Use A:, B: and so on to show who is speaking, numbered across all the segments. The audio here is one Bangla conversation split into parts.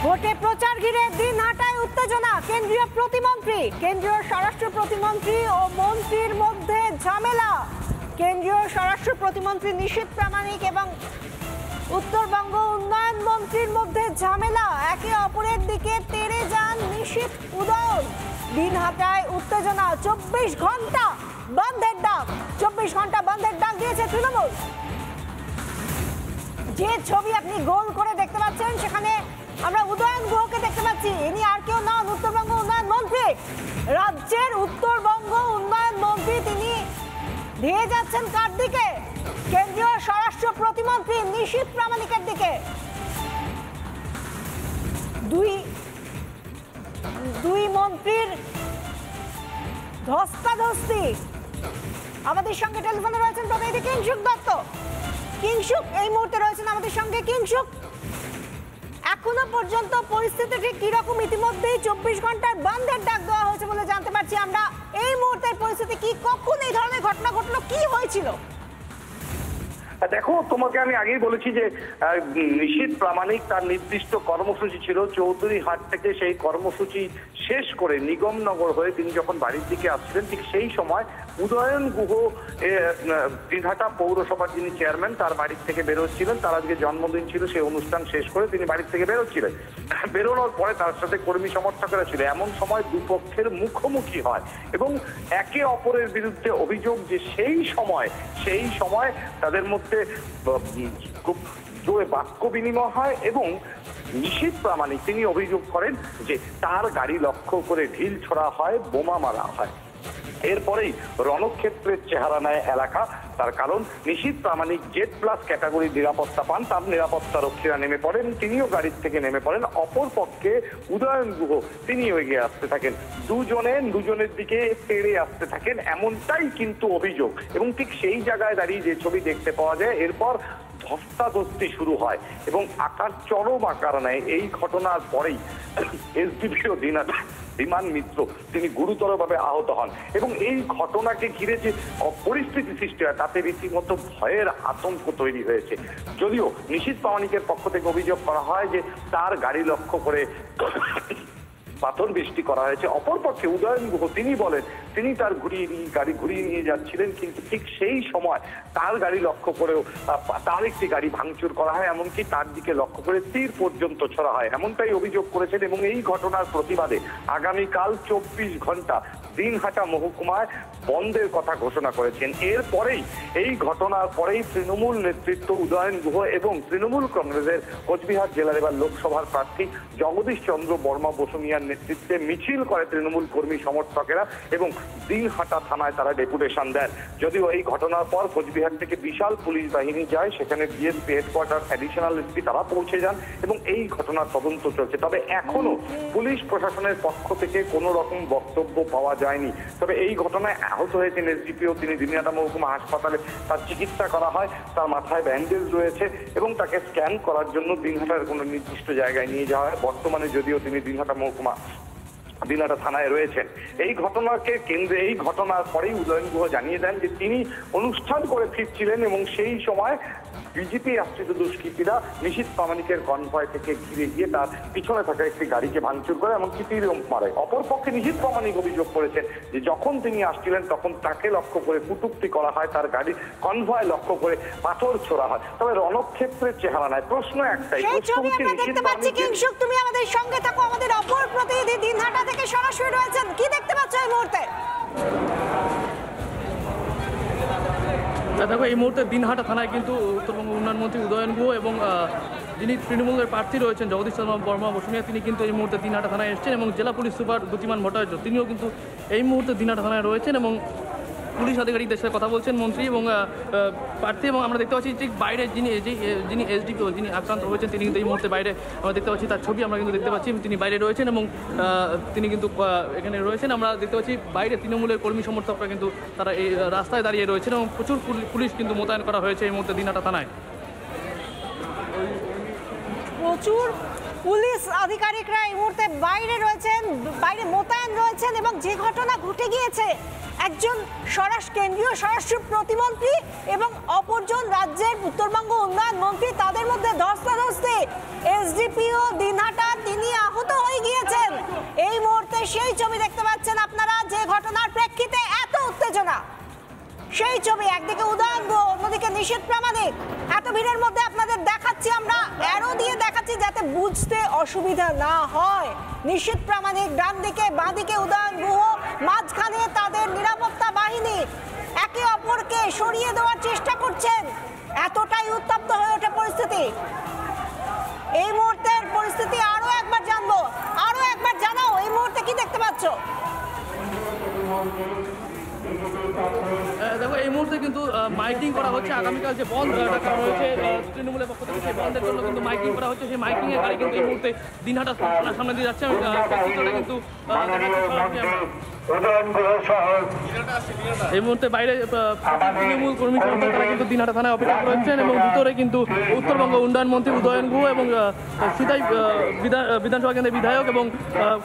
A: ভোটে প্রচার ঘিরে দিনহাটায় উত্তেজনা। কেন্দ্রীয় প্রতিমন্ত্রী, কেন্দ্রীয় স্বরাষ্ট্র প্রতিমন্ত্রী ও মন্ত্রীর মধ্যে ঝামেলা। কেন্দ্রীয় স্বরাষ্ট্র প্রতিমন্ত্রী নিশীথ প্রামাণিক এবং উত্তরবঙ্গ উন্নয়ন মন্ত্রীর মধ্যে ঝামেলা। একে অপরের দিকে তেড়ে যান নিশীথ উদয়ন। দিনহাটায় উত্তেজনা। 24 ঘন্টা বন্ধের ডাক। 24 ঘন্টা বন্ধের ডাক দিয়েছে তৃণমূল। যে ছবি আপনি গোল করে দেখতে পাচ্ছেন সেখানে আমরা উদয়ন গুহকে দেখতে পাচ্ছি। ইনি আর কেউ নন, উত্তরবঙ্গ উন্নয়ন মন্ত্রী। রাজ্যের উত্তরবঙ্গ উন্নয়ন মন্ত্রী তিনি ধেয়ে যাচ্ছেন কার দিকে? কেন্দ্রীয় স্বরাষ্ট্র প্রতিমন্ত্রী নিশীথ প্রামাণিকের দিকে। দুই মন্ত্রীর ধস্তাধস্তি। আমাদের সঙ্গে টেলিফোনে রয়েছেন প্রতিনিধি কিংশুক দত্ত। কিংশুক এই মুহূর্তে রয়েছেন আমাদের সঙ্গে। কিংশুক, এখনো পর্যন্ত পরিস্থিতিটি কিরকম? ইতিমধ্যেই 24 ঘন্টার বন্ধের ডাক দেওয়া হয়েছে বলে জানতে পারছি আমরা। এই মুহূর্তের পরিস্থিতি কি? কখন এই ধরনের ঘটনা ঘটলো? কি হয়েছিল?
B: দেখো, তোমাকে আমি আগেই বলেছি যে নিশীথ প্রামাণিক তার নির্দিষ্ট কর্মসূচি ছিল চৌধুরীহাট থেকে। সেই কর্মসূচি শেষ করে নিগমনগর হয়ে তিনি যখন বাড়ির দিকে আসছিলেন ঠিক সেই সময় উদয়ন গুহ দিনহাটা পৌরসভার যিনি চেয়ারম্যান তার বাড়ির থেকে বেরোচ্ছিলেন। তার আজকে জন্মদিন ছিল, সেই অনুষ্ঠান শেষ করে তিনি বাড়ির থেকে বেরোচ্ছিলেন। বেরোনোর পরে তার সাথে কর্মী সমর্থকরা ছিল। এমন সময় দুপক্ষের মুখোমুখি হয় এবং একে অপরের বিরুদ্ধে অভিযোগ যে সেই সময় তাদের মধ্যে খুব জোরে বাক্য বিনিময় হয় এবং নিশীথ প্রামাণিক তিনি অভিযোগ করেন যে তার গাড়ি লক্ষ্য করে ঢিল ছোড়া হয়, বোমা মারা হয়। এরপরেই রণক্ষেত্রের চেহারা নেয় এলাকা। তার কারণ নিশীথ প্রামাণিক Z+ ক্যাটাগরির নিরাপত্তা পান, তার নিরাপত্তা রক্ষীরা নেমে পড়েন, তিনিও গাড়ির থেকে নেমে পড়েন। অপর পক্ষে উদয়ন গুহ তিনিও এগিয়ে আসতে থাকেন, দুজনের দিকে তেড়ে আসতে থাকেন, এমনটাই কিন্তু অভিযোগ। এবং ঠিক সেই জায়গায় দাঁড়িয়ে যে ছবি দেখতে পাওয়া যায়, এরপর ধস্তাধস্তি শুরু হয় এবং চরম আকার নেয়। এই ঘটনার পরেই এসডিপিও বিমান মিত্র তিনি গুরুতরভাবে আহত হন এবং এই ঘটনাকে ঘিরে যে পরিস্থিতি সৃষ্টি হয় তাতে রীতিমতো ভয়ের আতঙ্ক তৈরি হয়েছে। যদিও নিশীথ প্রামাণিকের পক্ষ থেকে অভিযোগ করা হয় যে তার গাড়ি লক্ষ্য করে পাথর বৃষ্টি করা হয়েছে। অপরপক্ষে উদয়ন গুহ তিনি বলেন তিনি তার গাড়ি ঘুরিয়ে নিয়ে যাচ্ছিলেন, কিন্তু ঠিক সেই সময় তার গাড়ি লক্ষ্য করেও তার একটি গাড়ি ভাঙচুর করা হয়, এমনকি তার দিকে লক্ষ্য করে তীর পর্যন্ত ছোড়া হয়, এমনটাই অভিযোগ করেছেন। এবং এই ঘটনার প্রতিবাদে আগামীকাল 24 ঘন্টা দিনহাটা মহকুমায় বন্ধের কথা ঘোষণা করেছেন। এরপরেই এই ঘটনার পরেই তৃণমূল নেতৃত্ব উদয়ন গুহ এবং তৃণমূল কংগ্রেসের কোচবিহার জেলার এবার লোকসভার প্রার্থী জগদীশ চন্দ্র বর্মা বসুনিয়ার নেতৃত্বে মিছিল করে তৃণমূল কর্মী সমর্থকেরা এবং দিনহাটা থানায় তারা ডেপুটেশন দেন। যদিও এই ঘটনার পর কোচবিহার থেকে বিশাল পুলিশ বাহিনী যায়, সেখানে বিএসপি হেডকোয়ার্টার অ্যাডিশনাল এসপি তারা পৌঁছে যান এবং এই ঘটনার তদন্ত চলছে। তবে এখনো পুলিশ প্রশাসনের পক্ষ থেকে কোনো রকম বক্তব্য পাওয়া যায়নি। তবে এই ঘটনায় আহত হয়েছেন এসডিপিও, তিনি দিনহাটা মহকুমা হাসপাতালে তার চিকিৎসা করা হয়, তার মাথায় ব্যান্ডেজ রয়েছে এবং তাকে স্ক্যান করার জন্য দিনহাটার কোনো নির্দিষ্ট জায়গায় নিয়ে যাওয়া হয়। বর্তমানে যদিও তিনি দিনহাটা থানায় রয়েছেন। এই ঘটনাকে কেন্দ্রে এই ঘটনার পরেই উদয়ন গুহ জানিয়ে দেন যে তিনি অনুষ্ঠান করে ফিরছিলেন এবং সেই সময় বিজেপি আশ্রিত দুষ্কৃতীরা নিশীথ প্রামাণিকের কনভয় থেকে ঘিরে গিয়ে তার পিছনে থাকা একটি গাড়িকে ভাঙচুর করে এমনকি তীর মারে। অপরপক্ষে নিশীথ প্রামাণিক অভিযোগ করেছেন যে যখন তিনি আসছিলেন তখন তাকে লক্ষ্য করে কটূক্তি করা হয়, তার গাড়ি কনভয় লক্ষ্য করে পাথর ছোড়া হয়। তবে রণক্ষেত্রের চেহারা নাই। প্রশ্ন একটাই,
A: তুমি আমাদের সঙ্গে থাকো, আমাদের অপর প্রতিনিধি দিনহাটা থেকে সরাসরি রয়েছেন। কি দেখতে পাচ্ছ এই মুহূর্তে?
C: দেখো, এই মুহূর্তে দিনহাটা থানায় কিন্তু উত্তরবঙ্গ উন্নয়ন মন্ত্রী উদয়ন গুহ এবং যিনি তৃণমূলের প্রার্থী রয়েছেন জগদীশ চন্দ্র বর্মা বসুনিয়া তিনি কিন্তু এই মুহূর্তে দিনহাটা থানায় এসেছেন এবং জেলা পুলিশ সুপার দ্যুতিমান ভট্টাচার্য তিনিও কিন্তু এই মুহূর্তে দিনহাটা থানায় রয়েছেন এবং পুলিশ আধিকারিকদের সাথে কথা বলছেন মন্ত্রী এবং প্রার্থী। এবং আমরা দেখতে পাচ্ছি ঠিক বাইরে যিনি এসডিপিও যিনি আক্রান্ত হয়েছেন তিনি কিন্তু এই মুহূর্তে বাইরে আমরা দেখতে পাচ্ছি, তার ছবি আমরা কিন্তু দেখতে পাচ্ছি, তিনি বাইরে রয়েছেন এবং তিনি কিন্তু এখানে রয়েছেন। আমরা দেখতে পাচ্ছি বাইরে তৃণমূলের কর্মী সমর্থকরা কিন্তু তারা এই রাস্তায় দাঁড়িয়ে রয়েছেন এবং প্রচুর পুলিশ কিন্তু মোতায়েন করা হয়েছে এই মুহূর্তে দিনহাটা থানায়।
A: প্রচুর পুলিশ আধিকারিকরা এই মুহূর্তে বাইরে মোতায়েন রয়েছেন এবং যে ঘটনা ঘটে গিয়েছে, একজন কেন্দ্রীয় স্বরাষ্ট্র প্রতিমন্ত্রী এবং অপরজন রাজ্যের উত্তরবঙ্গ উন্নয়ন মন্ত্রী, তাদের মধ্যে ধস্তাধস্তি। সেই ছবি দেখতে পাচ্ছেন আপনারা, যে ঘটনার প্রেক্ষিতে এত উত্তেজনা। সেই ছবি, একদিকে উদয়ন গুহ, অন্যদিকে নিশীথ প্রামাণিক। এত ভিড়ের মধ্যে আপনাদের দেখাচ্ছি, আমরা অ্যারো দিয়ে দেখাচ্ছি যাতে বুঝতে অসুবিধা না হয়। নিশীথ প্রামাণিক ডান দিকে, বাঁ দিকে উদয়ন গুহ, মাঝখানে তাদের নিরাপত্তা বাহিনী একে অপরকে সরিয়ে দেওয়ার চেষ্টা করছেন। এতটাই উত্তপ্ত হয়ে ওঠে পরিস্থিতি। এই মুহূর্তের পরিস্থিতি আরো একবার জানবো, আরো একবার জানাও এই মুহূর্তে কি দেখতে পাচ্ছ?
C: দেখো, এই মুহূর্তে কিন্তু মাইকিং করা হচ্ছে। আগামীকাল যে বন্ধ ডাকা হয়েছে তৃণমূলের পক্ষ থেকে, সেই বন্ধের জন্য কিন্তু মাইকিং করা হচ্ছে। সেই মাইকিং এর গাড়ি কিন্তু এই মুহূর্তে দিনহাটা সামনে দিয়ে যাচ্ছে। আমি চিত্রটা কিন্তু এই মুহূর্তে বাইরে তৃণমূল কর্মী সমর্থক তারা কিন্তু দিনহাটা থানায় অপেক্ষা করেছেন, এবং ভিতরে কিন্তু উত্তরবঙ্গ উন্নয়ন মন্ত্রী উদয়ন গুহ এবং সিতাই বিধানসভা কেন্দ্রের বিধায়ক এবং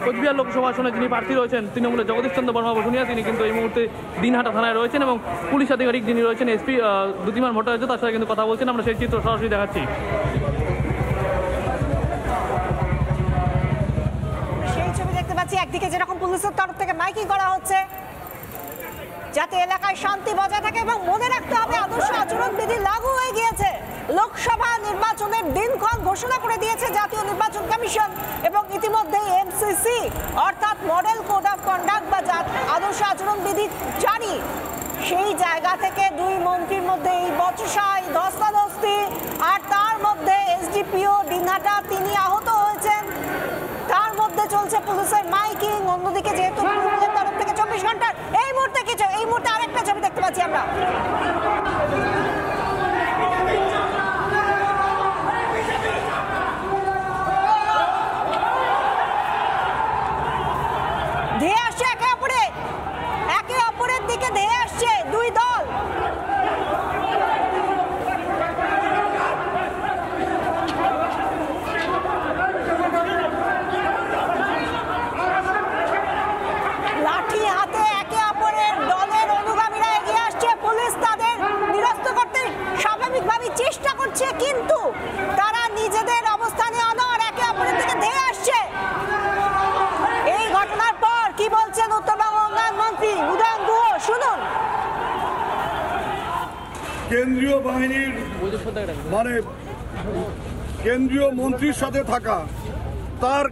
C: কোচবিহার লোকসভা আসনে যিনি প্রার্থী রয়েছেন তৃণমূলের জগদীশ চন্দ্র বর্মা বসুনিয়া, তিনি কিন্তু এই মুহূর্তে দিনহাটা থানায় রয়েছেন, এবং পুলিশ আধিকারিক যিনি রয়েছেন এসপি দ্যুতিমান ভট্টাচার্য, তার সাথে কিন্তু কথা বলছেন। আমরা সেই চিত্র সরাসরি দেখাচ্ছি।
A: সেই ছবি দেখতে পাচ্ছি, একদিকে যেরকম পুলিশের তরফ থেকে মাইকিং করা হচ্ছে যাতে এলাকায় শান্তি বজায় থাকে, এবং মনে রাখতে হবে আদর্শ আচরণ বিধি লাগু হয়ে গিয়েছে। লোকসভা নির্বাচনের দিনক্ষণ ঘোষণা করে দিয়েছে জাতীয় নির্বাচন কমিশন, এবং ইতিমধ্যে এমসিসি অর্থাৎ মডেল কোড অফ কন্ডাক্ট বা আদর্শ আচরণ বিধি জারি। সেই জায়গা থেকে দুই মন্ত্রীর মধ্যে এই বচসা, এই ধস্তাধস্তি, আর তার মধ্যে এসডিপিও দিনহাটা তিনি আহত হয়েছেন। তার মধ্যে চলছে পুলিশের মাইকিং, অন্যদিকে যেহেতু তৃণমূলের তরফ থেকে 24 ঘন্টার এই মুহূর্তে আরেকটা ছবি দেখতে পাচ্ছি আমরা। ধেয়ে আসছে একে অপরের দিকে ধেয়ে আসছে দুই দল। লাঠি হাতে একে অপরের দলের অনুগামীরা এগিয়ে আসছে। পুলিশ তাদের নিরস্ত করতে স্বাভাবিকভাবেই চেষ্টা করছে, কিন্তু তারা নিজেদের অবস্থানে অনড়, একে অপরের দিকে ধেয়ে আসছে। এই ঘটনার পর কি বলছেন উত্তরবঙ্গ উন্নয়ন মন্ত্রী উদয়ন গুহ, শুনুন।
D: কেন্দ্রীয় বাহিনীর মানে কেন্দ্রীয় মন্ত্রীর সাথে থাকা, তার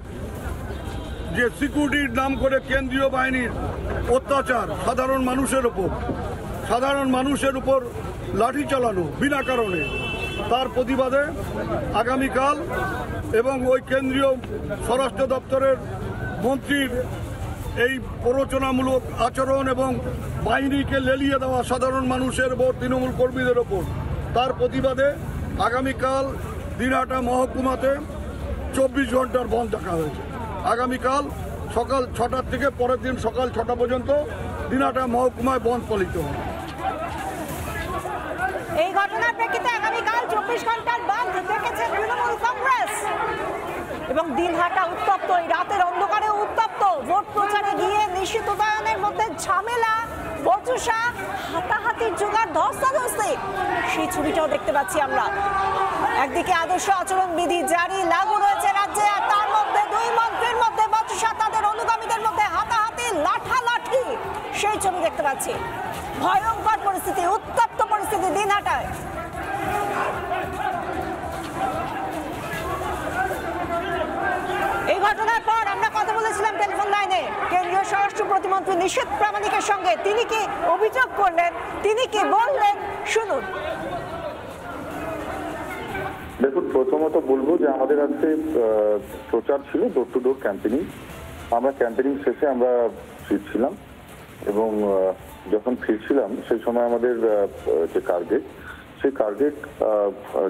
D: যে সিকিউরিটির নাম করে কেন্দ্রীয় বাহিনীর অত্যাচার সাধারণ মানুষের উপর লাঠি চালানো বিনা কারণে, তার প্রতিবাদে আগামীকাল এবং ওই কেন্দ্রীয় স্বরাষ্ট্র দপ্তরের মন্ত্রীর এই প্ররোচনামূলক আচরণ এবং বাহিনীকে লেলিয়ে দেওয়া সাধারণ মানুষের ওপর, তৃণমূল কর্মীদের ওপর, তার প্রতিবাদে আগামীকাল দিনহাটা মহকুমাতে 24 ঘন্টার বন্ধ রাখা হয়েছে। আগামীকাল সকাল 6টার থেকে পরের দিন সকাল 6টা পর্যন্ত দিনহাটা মহকুমায় বন্ধ পালিত হবে।
A: এই ঘটনার প্রেক্ষিতে আগামীকাল 24 ঘন্টার বন্ধ ডেকেছে তৃণমূল কংগ্রেস, এবং দিনহাটা উত্তপ্ত, এই রাতের অন্ধকারে উত্তপ্ত। ভোট প্রচারে গিয়ে নিশীথ উদয়নের মধ্যে ঝামেলা, বচসা, হাতাহাতির জোগাড়, ধস্তাধস্তি, সেই ছবিটাও দেখতে পাচ্ছি আমরা। একদিকে আদর্শ আচরণ বিধি জারি লাগু রয়েছে রাজ্যে, আর তার মধ্যে দুই মন্ত্রীর মধ্যে বচসা, তাদের অনুগামীদের মধ্যে হাতাহাতি, লাঠালাঠি, সেই ছবি দেখতে পাচ্ছি। ভয়ঙ্কর পরিস্থিতি, উত্তপ্ত পরিস্থিতি দিনহাটায়। এই ঘটনার পর আমরা কথা বলেছিলাম টেলিফোন লাইনে কেন্দ্রীয় স্বরাষ্ট্র প্রতিমন্ত্রী নিশীথ প্রামাণিকের সঙ্গে। তিনি কি অভিযোগ করলেন, তিনি কি বললেন, শুনুন।
E: দেখুন, প্রথমত বলবো যে আমাদের আজকে প্রচার ছিল, ডোর টু ডোর ক্যাম্পেনিং। আমরা ক্যাম্পেনিং শেষে আমরা ফিরছিলাম, এবং যখন ফিরছিলাম সেই সময় আমাদের যে কার্গেট, সেই কার্গেট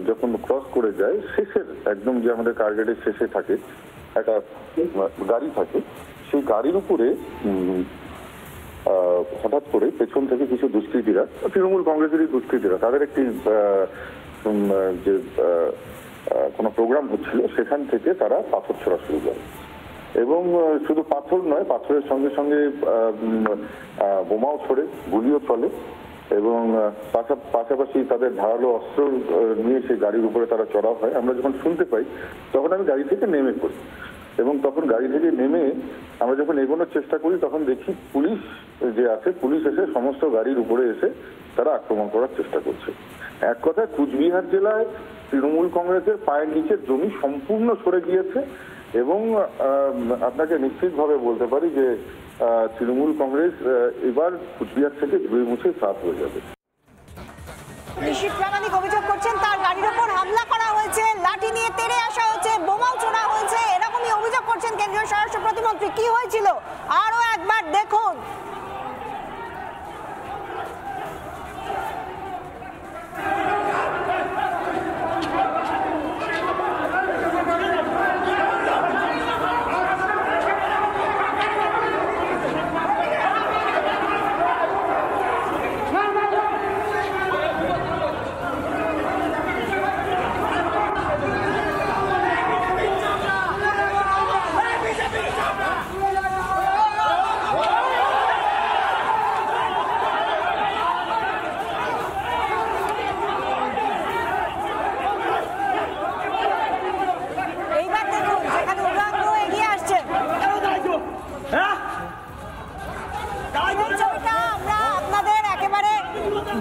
E: যখন ক্রস করে যায়, শেষের একদম যে আমাদের কার্গেটের শেষে থাকে একটা গাড়ি থাকে, সেই গাড়ির উপরে হঠাৎ করে পেছন থেকে কিছু দুষ্কৃতীরা, তৃণমূল কংগ্রেসেরই দুষ্কৃতীরা, তাদের একটি যে কোনো প্রোগ্রাম হচ্ছিল সেখান থেকে তারা পাথর ছোড়া শুরু করে, এবং শুধু পাথর নয়, পাথরের সঙ্গে সঙ্গে বোমাও ছোড়ে, গুলিও চলে, এবং পাশাপাশি তাদের ধারালো অস্ত্র নিয়ে সেই গাড়ির উপরে তারা চড়াও হয়। আমরা যখন শুনতে পাই তখন আমি গাড়ি থেকে নেমে পড়ি, এবং তখন গাড়ি থেকে নেমে আমরা যখন এগোনোর চেষ্টা করি তখন দেখি পুলিশ যে আছে, পুলিশ এসে সমস্ত গাড়ির উপরে এসে তারা আক্রমণ করার চেষ্টা করছে। এক কথায় কুচবিহার জেলায় তৃণমূল কংগ্রেসের পায়ের নিচের জমি সম্পূর্ণ সরে গিয়েছে এবং আপনাকে নিশ্চিতভাবে বলতে পারি যে তৃণমূল কংগ্রেস এবার কুচবিহার থেকে ধুয়ে মুছে সাফ হয়ে যাবে।
A: নিশীথ প্রামাণিক অভিযোগ করছেন তার গাড়ির ওপর হামলা করা হয়েছে, লাঠি নিয়ে তেড়ে আসা হয়েছে, বোমাও ছোড়া হয়েছে, এরকমই অভিযোগ করছেন কেন্দ্রীয় স্বরাষ্ট্র প্রতিমন্ত্রী। কি হয়েছিল আরো একবার দেখুন।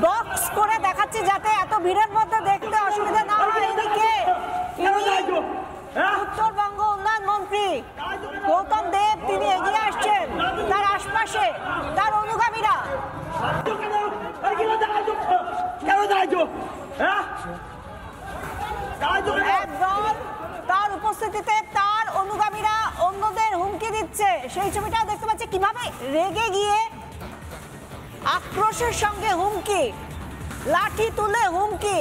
A: বক্স করে দেখাচ্ছি যাতে এত ভিড়ের মধ্যে দেখতে অসুবিধা না হয়। এদিকে উত্তরবঙ্গ উন্নয়ন মন্ত্রী গৌতম দেব তিনি এগিয়ে আসছেন, তার আশপাশে তার অনুগামীরা একদল তার উপস্থিতিতে তার অনুগামীরা অন্যদের হুমকি দিচ্ছে। সেই ছবিটাও দেখতে পাচ্ছি কিভাবে রেগে গিয়ে আক্রোশের সঙ্গে হুমকি, লাঠি তুলে হুমকি।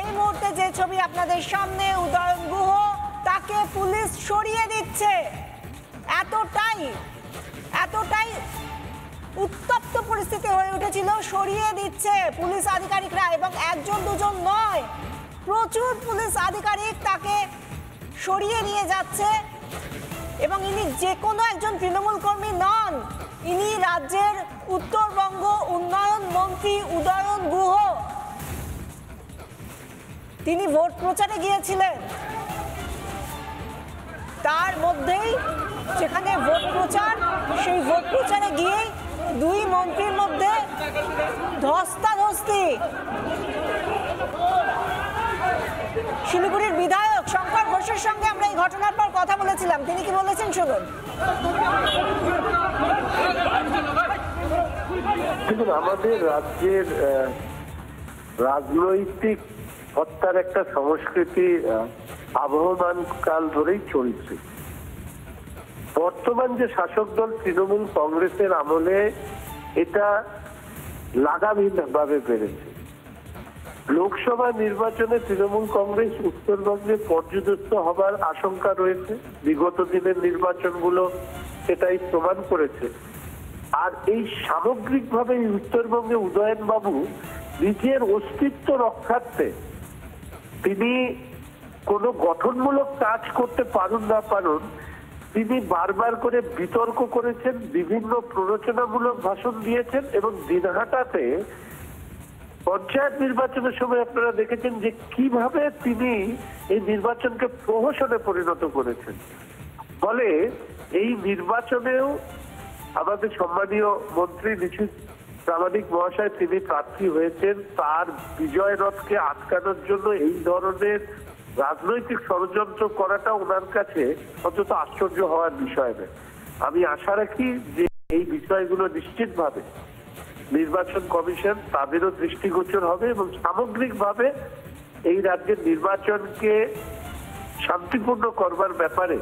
A: এই মুহূর্তে যে ছবি আপনাদের সামনে, উদয়ন গুহ তাকে পুলিশ সরিয়ে দিচ্ছে। এতটাই উত্তপ্ত পরিস্থিতি হয়ে উঠেছিল, সরিয়ে দিচ্ছে পুলিশ আধিকারিকরা, এবং একজন দুজন নয়, প্রচুর পুলিশ আধিকারিক তাকে সরিয়ে নিয়ে যাচ্ছে। এবং ইনি যে কোনো একজন তৃণমূল কর্মী নন, ইনি রাজ্যের উত্তরবঙ্গ উন্নয়ন মন্ত্রী উদয়ন গুহ। তিনি ভোট প্রচারে গিয়েছিলেন, তার মধ্যেই যেখানে ভোট প্রচার, সেই ভোট প্রচারে গিয়েই দুই মন্ত্রীর মধ্যে ধস্তাধস্তি। শিলিগুড়ির বিধায়ক শঙ্কর ঘোষের সঙ্গে আমরা এই ঘটনার পর কথা বলেছিলাম, তিনি কি বলেছেন শুনুন।
F: দেখুন, আমাদের রাজ্যের রাজনৈতিক হত্যার একটা সংস্কৃতি আবহমান কাল ধরেই চলছে। বর্তমান যে শাসক দল তৃণমূল কংগ্রেসের আমলে এটা লাগামহীনভাবে বেড়েছে। লোকসভা নির্বাচনে তৃণমূল কংগ্রেস উত্তরবঙ্গে পর্যদস্ত হবার আশঙ্কা রয়েছে, বিগত দিনের নির্বাচনগুলো সেটাই প্রমাণ করেছে। আর এই সামগ্রিকভাবে উত্তরবঙ্গে উদয়নবাবু নিজের অস্তিত্ব রক্ষার্থে তিনি কোনো গঠনমূলক কাজ করতে পারুন না পারুন, তিনি বারবার করে বিতর্ক করেছেন, বিভিন্ন প্ররোচনামূলক ভাষণ দিয়েছেন, এবং দিনহাটাতে পঞ্চায়েত নির্বাচনের সময় আপনারা দেখেছেন যে কিভাবে তিনি এই নির্বাচনকে প্রহসনে পরিণত করেছেন। ফলে এই নির্বাচনেও আমাদের সম্মানীয় মন্ত্রী নিশীথ প্রামাণিক মহাশয় তিনি প্রার্থী হয়েছেন, তার বিজয় রথকে আটকানোর জন্য এই ধরনের রাজনৈতিক ষড়যন্ত্র করাটা ওনার কাছে অন্তত আশ্চর্য হওয়ার বিষয় নয়। আমি আশা রাখি যে এই বিষয়গুলো নিশ্চিতভাবে নির্বাচন কমিশন তাদেরও দৃষ্টিগোচর হবে এবং সামগ্রিকভাবে এই রাজ্যের নির্বাচনকে শান্তিপূর্ণ করবার ব্যাপারে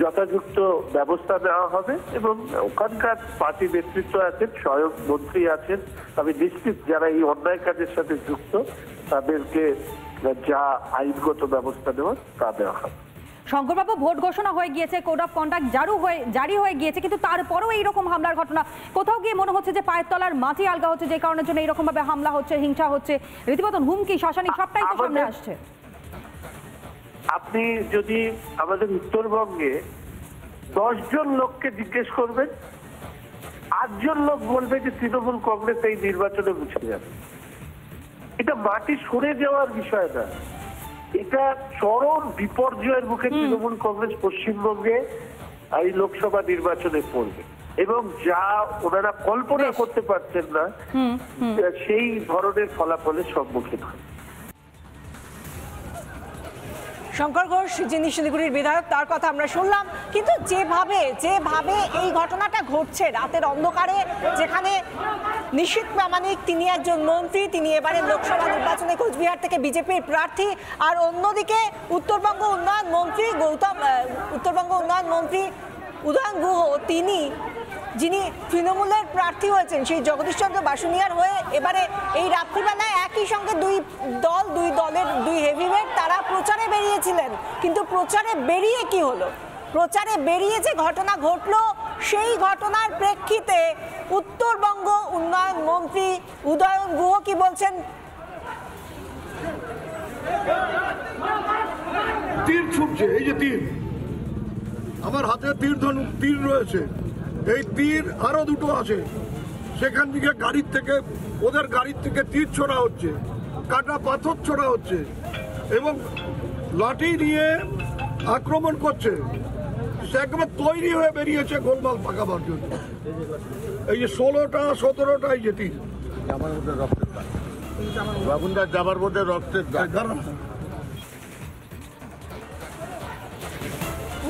F: যথাযথ ব্যবস্থা নেওয়া হবে। এবং ওখানকার পার্টি নেতৃত্ব আছেন, স্বয়ং মন্ত্রী আছেন, আমি নিশ্চিত যারা এই অন্যায় কাজের সাথে যুক্ত তাদেরকে যা আইনগত ব্যবস্থা নেওয়া তা দেওয়া হবে।
G: শঙ্করবাবু, ভোট ঘোষণা হয়ে গিয়েছে, কোড অফ কন্ডাক্ট জারি হয়ে গিয়েছে, কিন্তু তারপরেও এইরকম হামলার ঘটনা কোথাও গিয়ে মনে হচ্ছে যে পায়ের তলার মাটি আলগা হচ্ছে, যে কারণের জন্য এইরকম ভাবে হামলা হচ্ছে, হিংসা হচ্ছে, রীতিমতো হুমকি, শাসনিক সবটাই তো সামনে আসছে।
F: আপনি যদি আমাদের উত্তরবঙ্গে 10 জন লোককে জিজ্ঞেস করবেন, 8 জন লোক বলবে যে তৃণমূল কংগ্রেস এই নির্বাচনে মুছে যাবে। এটা মাটি সরে যাওয়ার বিষয় না, এটা চরম বিপর্যয়ের মুখে তৃণমূল কংগ্রেস পশ্চিমবঙ্গে এই লোকসভা নির্বাচনে পড়বে এবং যা ওনারা কল্পনা করতে পারছেন না সেই ধরনের ফলাফলের সম্মুখীন হয়।
A: শঙ্কর ঘোষ যিনি শিলিগুড়ির বিধায়ক, তার কথা আমরা শুনলাম। কিন্তু যেভাবে এই ঘটনাটা ঘটছে রাতের অন্ধকারে, যেখানে নিশীথ প্রামাণিক তিনি একজন মন্ত্রী, তিনি এবারে লোকসভা নির্বাচনে কোচবিহার থেকে বিজেপির প্রার্থী, আর অন্যদিকে উত্তরবঙ্গ উন্নয়ন মন্ত্রী উদয়ন গুহ, যিনি তৃণমূলের প্রার্থী হয়েছেন সেই জগদীশচন্দ্র বাসুনিয়ার হয়ে এবারে এই রাত্রিবেলায় একই সঙ্গে দুই দলের দুই হেভিওয়েট তারা প্রচারে বেরিয়েছিলেন। কিন্তু প্রচারে বেরিয়ে কি হলো? প্রচারে বেরিয়ে যে ঘটনা ঘটলো, সেই ঘটনার প্রেক্ষিতে উত্তরবঙ্গ উন্নয়ন মন্ত্রী উদয়ন গুহ কি বলছেন?
D: তীর ছুটছে, এই যে তীর আমার হাতে তীর রয়েছে, এই তীর আরো দুটো আছে, সেখান থেকে ওদের গাড়ির থেকে তীর ছোড়া হচ্ছে, কাটা পাথর ছোড়া হচ্ছে এবং লাঠি নিয়ে আক্রমণ করছে। সে একদম তৈরি হয়ে বেরিয়েছে গোলমাল পাকাবার জন্য। এই যে 16টা 17টা এই যে তীর,
H: জামার মধ্যে রক্তের দাগ, বাবুনদার জামার মধ্যে রক্তের দাগ।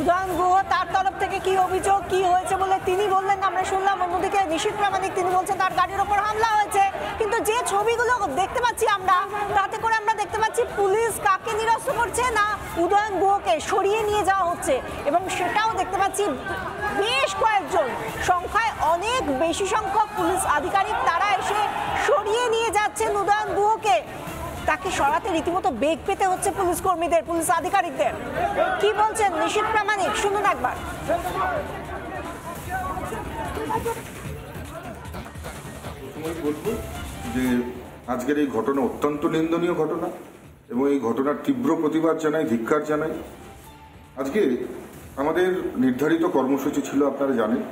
A: উদয়ন গুহ তার তরফ থেকে কি অভিযোগ, কি হয়েছে বলে তিনি বললেন আমরা শুনলাম। অন্যদিকে নিশীথ প্রামাণিক তিনি বলছেন তার গাড়ির ওপর হামলা হয়েছে। কিন্তু যে ছবিগুলো দেখতে পাচ্ছি আমরা, তাতে করে আমরা দেখতে পাচ্ছি পুলিশ কাকে নিরস্ত করছে না উদয়ন গুহকে সরিয়ে নিয়ে যাওয়া হচ্ছে, এবং সেটাও দেখতে পাচ্ছি বেশ কয়েকজন, সংখ্যায় অনেক বেশি সংখ্যক পুলিশ আধিকারিক তারা এসে সরিয়ে নিয়ে যাচ্ছেন উদয়ন গুহকে। তাকে সরাতে রীতিমতো বেগ পেতে হচ্ছে পুলিশ কর্মীদের, পুলিশ আধিকারিকদের। কি বলছেন নিশীথ প্রামাণিক, শুনুন একবার।
I: প্রথমেই বলবো যে আজকের এই ঘটনা অত্যন্ত নিন্দনীয় ঘটনা এবং এই ঘটনার তীব্র প্রতিবাদ জানাই, ধিক্কার জানাই। আজকে আমাদের নির্ধারিত কর্মসূচি ছিল, আপনারা জানেন।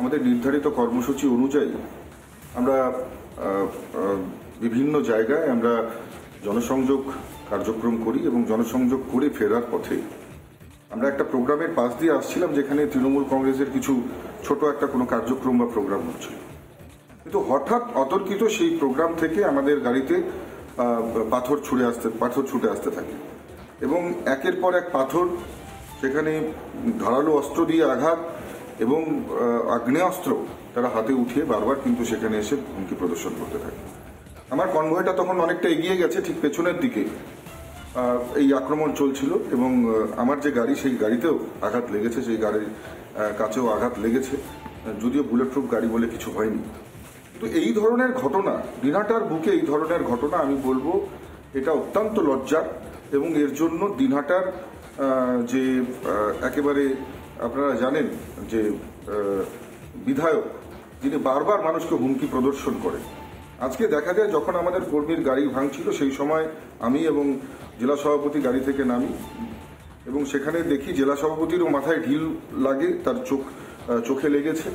I: আমাদের নির্ধারিত কর্মসূচি অনুযায়ী আমরা বিভিন্ন জায়গায় আমরা জনসংযোগ কার্যক্রম করি এবং জনসংযোগ করে ফেরার পথে আমরা একটা প্রোগ্রামের পাশ দিয়ে আসছিলাম, যেখানে তৃণমূল কংগ্রেসের কিছু ছোট একটা কোনো কার্যক্রম বা প্রোগ্রাম হচ্ছিল। কিন্তু হঠাৎ অতর্কিত সেই প্রোগ্রাম থেকে আমাদের গাড়িতে পাথর ছুটে আসতে থাকে এবং একের পর এক পাথর, সেখানে ধারালো অস্ত্র দিয়ে আঘাত এবং আগ্নেয়াস্ত্র তারা হাতে উঠিয়ে বারবার কিন্তু সেখানে এসে হুমকি প্রদর্শন করতে থাকে। আমার কনভয়টা তখন অনেকটা এগিয়ে গেছে, ঠিক পেছনের দিকে এই আক্রমণ চলছিল এবং আমার যে গাড়ি, সেই গাড়িতেও আঘাত লেগেছে, সেই গাড়ির কাছেও আঘাত লেগেছে, যদিও বুলেট প্রুফ গাড়ি বলে কিছু হয়নি। কিন্তু এই ধরনের ঘটনা, দিনহাটার বুকে এই ধরনের ঘটনা, আমি বলবো এটা অত্যন্ত লজ্জার এবং এর জন্য দিনহাটার যে একেবারে আপনারা জানেন যে বিধায়ক, যিনি বারবার মানুষকে হুমকি প্রদর্শন করেন, আজকে দেখা যায় যখন আমাদের কর্মীর গাড়ি ভাঙছিল সেই সময় আমি এবং জেলা সভাপতি গাড়ি থেকে নামি এবং সেখানে দেখি জেলা সভাপতিরও মাথায় ঢিল লাগে, তার চোখে লেগেছে